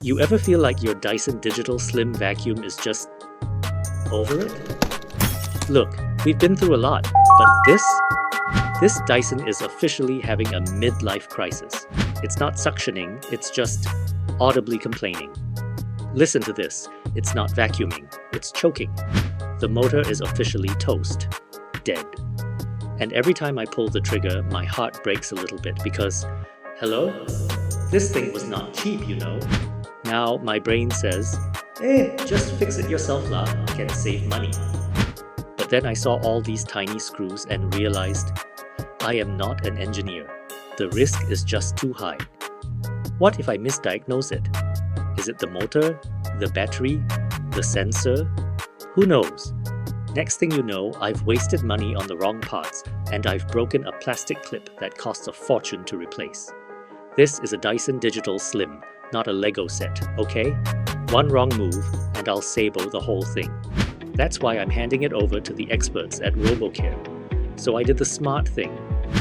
You ever feel like your Dyson Digital Slim vacuum is just over it? Look, we've been through a lot, but this Dyson is officially having a midlife crisis. It's not suctioning, it's just audibly complaining. Listen to this. It's not vacuuming, it's choking. The motor is officially toast. Dead. And every time I pull the trigger, my heart breaks a little bit because, hello? This thing was not cheap, you know. Now my brain says, just fix it yourself lah, can save money. But then I saw all these tiny screws and realized, I am not an engineer. The risk is just too high. What if I misdiagnose it? Is it the motor, the battery, the sensor? Who knows? Next thing you know, I've wasted money on the wrong parts and I've broken a plastic clip that costs a fortune to replace. This is a Dyson Digital Slim, not a Lego set, okay? One wrong move and I'll sabo the whole thing. That's why I'm handing it over to the experts at RoboCare. So I did the smart thing.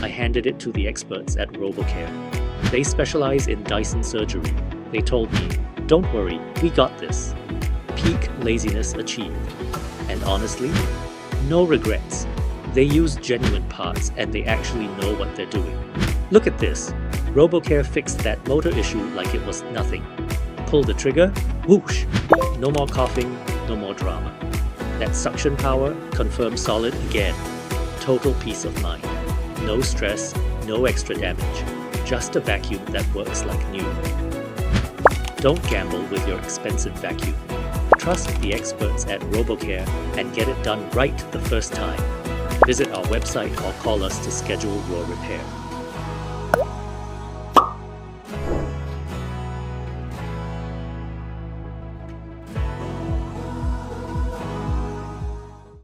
I handed it to the experts at RoboCare. They specialize in Dyson surgery. They told me, don't worry, we got this. Peak laziness achieved. And honestly, no regrets. They use genuine parts and they actually know what they're doing. Look at this. RoboCare fixed that motor issue like it was nothing. Pull the trigger, whoosh. No more coughing, no more drama. That suction power, confirmed solid again. Total peace of mind. No stress, no extra damage. Just a vacuum that works like new. Don't gamble with your expensive vacuum. Trust the experts at RoboCare and get it done right the first time. Visit our website or call us to schedule your repair.